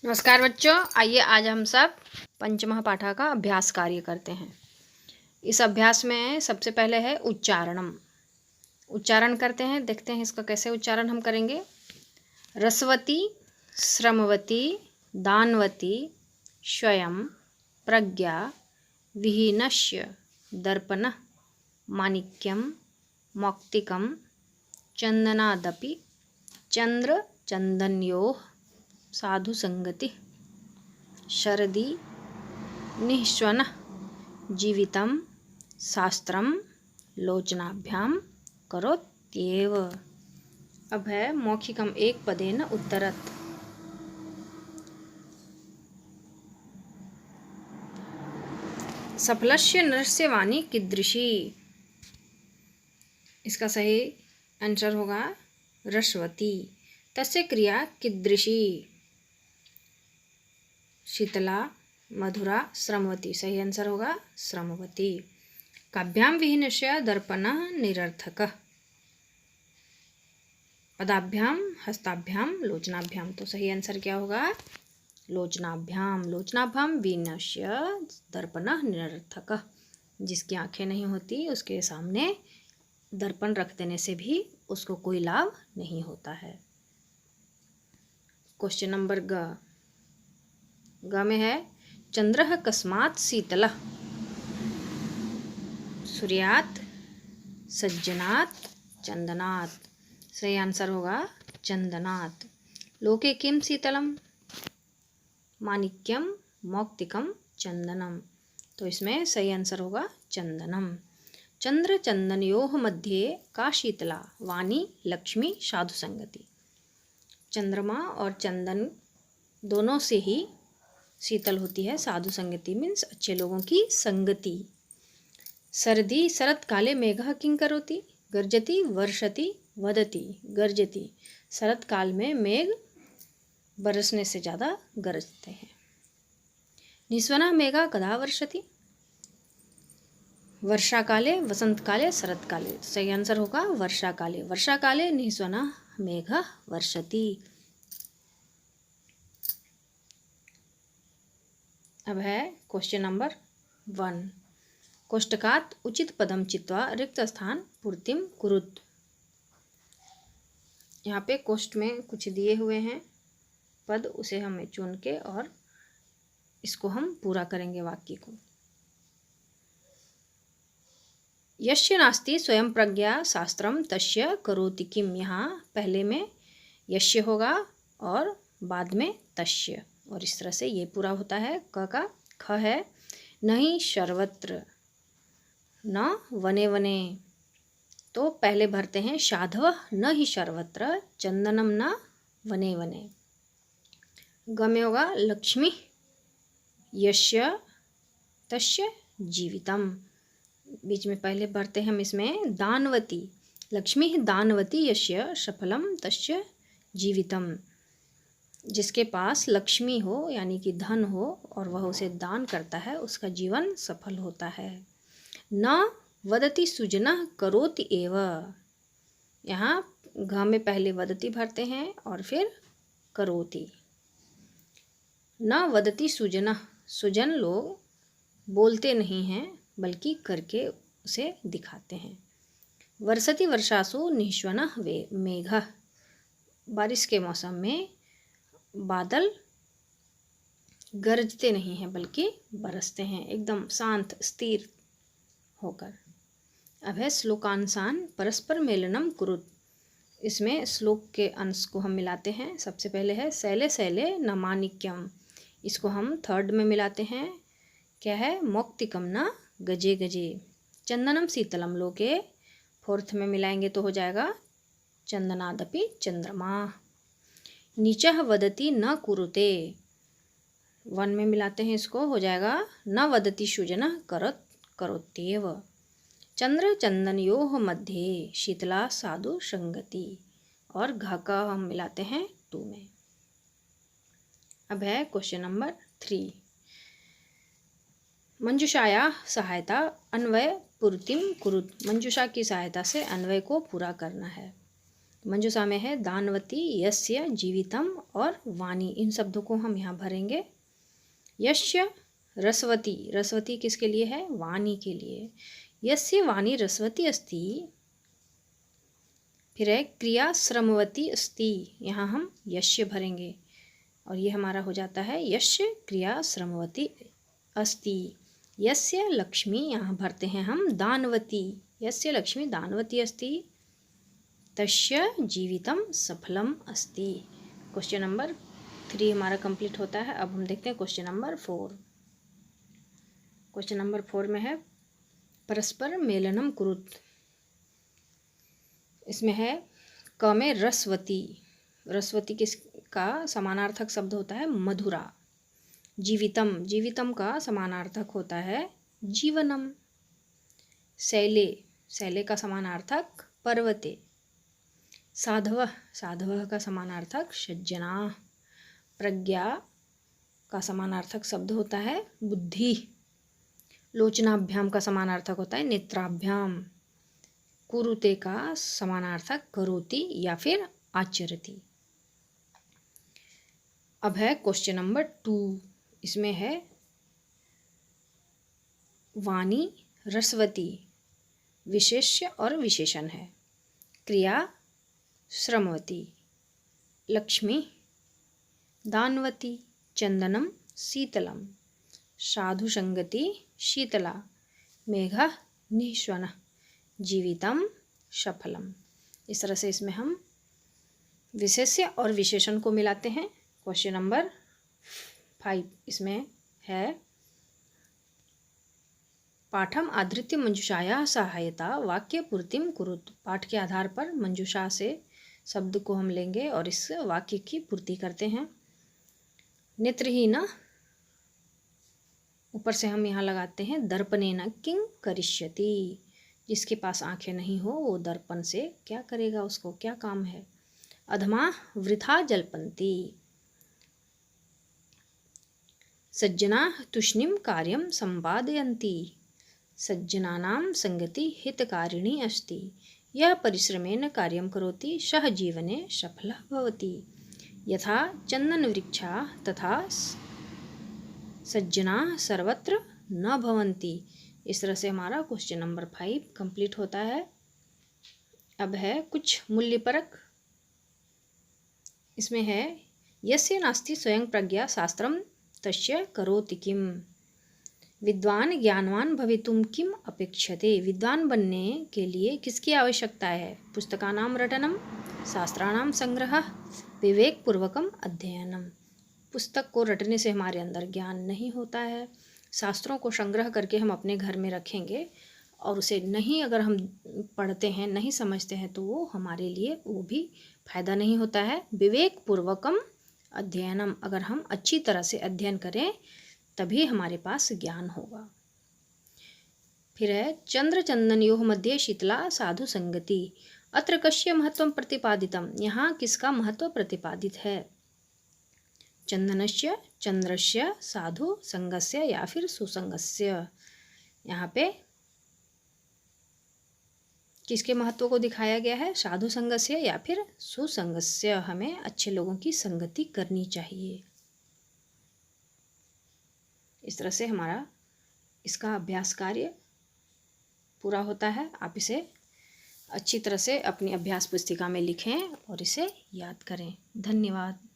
नमस्कार बच्चों, आइए आज हम सब पंचमः पाठा का अभ्यास कार्य करते हैं। इस अभ्यास में सबसे पहले है उच्चारणम। उच्चारण करते हैं, देखते हैं इसका कैसे उच्चारण हम करेंगे। रसवती, श्रमवती, दानवती, स्वयं, प्रज्ञा, विहीनस्य, दर्पणः, माणिक्यम, मौक्तिकम, चंदनादपि, चंद्र चंदन्योः, साधु संगति, शरदी, निःश्वनः, जीवितं, शास्त्रम, लोचनाभ्याम करोत्येव। अब है मौखिकम एक पदेन उत्तरत्। सफलस्य नरस्य वाणी कीदृशी। इसका सही आंसर होगा रसवती। तस्य क्रिया कीदृशी। शीतला, मधुरा, श्रमवती। सही आंसर होगा श्रमवती। काभ्याम विहीनस्य दर्पणः निरर्थकः। पदाभ्याम, हस्ताभ्याम, लोचनाभ्याम। तो सही आंसर क्या होगा लोचनाभ्याम। लोचनाभ्याम विहीनस्य दर्पणः निरर्थकः। जिसकी आंखें नहीं होती उसके सामने दर्पण रख देने से भी उसको कोई लाभ नहीं होता है। क्वेश्चन नंबर ग में है चंद्रः कस्मात् शीतलः। सूर्यात्, सज्जनात्, चंदनात्। सही आंसर होगा चंदनात्। लोके किम शीतलम। माणिक्यम, मौक्तिकम, चंदनम। तो इसमें सही आंसर होगा चंदनम। चंद्र चंदनयोः मध्ये का शीतला वाणी लक्ष्मी साधु संगति। चंद्रमा और चंदन दोनों से ही शीतल होती है। साधु संगति मीन्स अच्छे लोगों की संगति। सर्दी शरत काले मेघः किं करोति। गर्जति, वर्षति, वदति। गर्जति, शरत काल में मेघ बरसने से ज़्यादा गरजते हैं। निस्वनः मेघः कदा वर्षति। वर्षा काले, वसंत काले, शरत काले। सही आंसर होगा वर्षा काले। वर्षा काले निस्वनः मेघः वर्षति। अब है क्वेश्चन नंबर 1। कोष्टकात् उचित पदम चित्वा रिक्त स्थान पूर्तिम कुरुत। यहाँ पे कोष्ट में कुछ दिए हुए हैं पद, उसे हमें चुन के और इसको हम पूरा करेंगे वाक्य को। यस्य नास्ति स्वयं प्रज्ञा शास्त्रम तस्य करोति किम। यहाँ पहले में यस्य होगा और बाद में तस्य, और इस तरह से ये पूरा होता है। क का ख है नहीं सर्वत्र, न वने वने। तो पहले भरते हैं साधव न ही सर्वत्र, चंदनम न वने वने। ग में होगा लक्ष्मी यस्य तस्य जीवितम। बीच में पहले भरते हैं हम इसमें दानवती। लक्ष्मी दानवती यस्य सफलम तस्य जीवितम। जिसके पास लक्ष्मी हो यानी कि धन हो और वह उसे दान करता है उसका जीवन सफल होता है। न वदति सुजनः करोति एव। यहाँ घ में पहले वदति भरते हैं और फिर करोति। न वदति सुजनः, सुजन लोग बोलते नहीं हैं बल्कि करके उसे दिखाते हैं। वर्षति वर्षासु निःश्वनः मेघः। बारिश के मौसम में बादल गरजते नहीं हैं बल्कि बरसते हैं एकदम शांत स्थिर होकर। अब है श्लोकांशान परस्पर मेलनम कुरुत। इसमें श्लोक के अंश को हम मिलाते हैं। सबसे पहले है शैले शैले न माणिक्यम। इसको हम थर्ड में मिलाते हैं। क्या है मौक्तिकम न गजे गजे। चंदनम शीतलम लोके फोर्थ में मिलाएंगे तो हो जाएगा चंदनादपि चंद्रमा। नीचः वदति न कुरुते। 1 में मिलाते हैं इसको, हो जाएगा न वदति सुजनः करोत्येव। चंद्र चंदनयोः मध्ये शीतला साधु संगति। और घ का हम मिलाते हैं 2 में। अब है क्वेश्चन नंबर 3। मंजुषाया सहायता अन्वय पूर्तिम कुरुत। मंजुषा की सहायता से अन्वय को पूरा करना है। मंजूषा में है दानवती, यस्य, जीवितम और वाणी। इन शब्दों को हम यहाँ भरेंगे। यस्य रसवती, रसवती किसके लिए है? वाणी के लिए। यस्य वाणी रसवती अस्ति। फिर है क्रिया श्रमवती अस्ति, यहाँ हम यस्य भरेंगे और ये हमारा हो जाता है यस्य क्रिया श्रमवती अस्ति। यस्य लक्ष्मी, यहाँ भरते हैं हम दानवती, यस्य लक्ष्मी दानवती अस्ति। तस्य जीवितम सफलम अस्ति। क्वेश्चन नंबर 3 हमारा कंप्लीट होता है। अब हम देखते हैं क्वेश्चन नंबर 4। क्वेश्चन नंबर 4 में है परस्पर मेलनम कुरुत। इसमें है क में रसवती, रसवती किसका समानार्थक शब्द होता है? मधुरा। जीवितम, जीवितम का समानार्थक होता है जीवनम। शैले, शैले का समानार्थक पर्वते। साधव, साधव का समानार्थक सज्जना। प्रज्ञा का समानार्थक शब्द होता है बुद्धि। लोचनाभ्याम का समानार्थक होता है नेत्राभ्याम। कुरुते का समानार्थक करोति या फिर आचरति। अब है क्वेश्चन नंबर 2। इसमें है वाणी रसवती, विशेष्य और विशेषण है। क्रिया श्रमवती, लक्ष्मी दानवती, चंदनम शीतलम, साधुसंगति शीतला, मेघ निःश्वन, जीवितम सफलम। इस तरह से इसमें हम विशेष्य और विशेषण को मिलाते हैं। क्वेश्चन नंबर 5 इसमें है पाठम आधृत्य मंजूषाया सहायता वाक्य पूर्तिम कुरुत। पाठ के आधार पर मंजूषा से शब्द को हम लेंगे और इस वाक्य की पूर्ति करते हैं। नेत्रहीन, ऊपर से हम यहाँ लगाते हैं दर्पणेन किं करिष्यति। जिसके पास आंखें नहीं हो वो दर्पण से क्या करेगा, उसको क्या काम है। अधमा वृथा जल्पन्ति। सज्जना तुष्णिम कार्यम संपादयन्ति। सज्जनानां संगति हितकारिणी अस्ति। यह परिश्रमेण कार्यं करोति सः जीवने सफलः भवति। यथा चन्दनवृक्षा तथा सज्जना सर्वत्र न भवन्ति। इस तरह से हमारा क्वेश्चन नंबर 5 कंप्लीट होता है। अब है कुछ मूल्यपरक। इसमें है यस्य नास्ति स्वयं प्रज्ञा शास्त्रम तस्य करोति किम। विद्वान ज्ञानवान भवितुम किम अपेक्षते। विद्वान बनने के लिए किसकी आवश्यकता है? पुस्तकानां रटनम, शास्त्राणां संग्रहः, विवेकपूर्वकम अध्ययनम। पुस्तक को रटने से हमारे अंदर ज्ञान नहीं होता है। शास्त्रों को संग्रह करके हम अपने घर में रखेंगे और उसे नहीं अगर हम पढ़ते हैं, नहीं समझते हैं, तो वो हमारे लिए वो भी फायदा नहीं होता है। विवेकपूर्वकम अध्ययनम, अगर हम अच्छी तरह से अध्ययन करें तभी हमारे पास ज्ञान होगा। फिर है चंद्र चंदनयोः मध्ये शीतला साधु संगति। अत्र कस्य महत्वं प्रतिपादितम। यहाँ किसका महत्व प्रतिपादित है? चंदनस्य, चंद्रस्य, साधु संगस्य या फिर सुसंगस्य। यहाँ पे किसके महत्व को दिखाया गया है? साधु संगस्य या फिर सुसंगस्य। हमें अच्छे लोगों की संगति करनी चाहिए। इस तरह से हमारा इसका अभ्यास कार्य पूरा होता है। आप इसे अच्छी तरह से अपनी अभ्यास पुस्तिका में लिखें और इसे याद करें। धन्यवाद।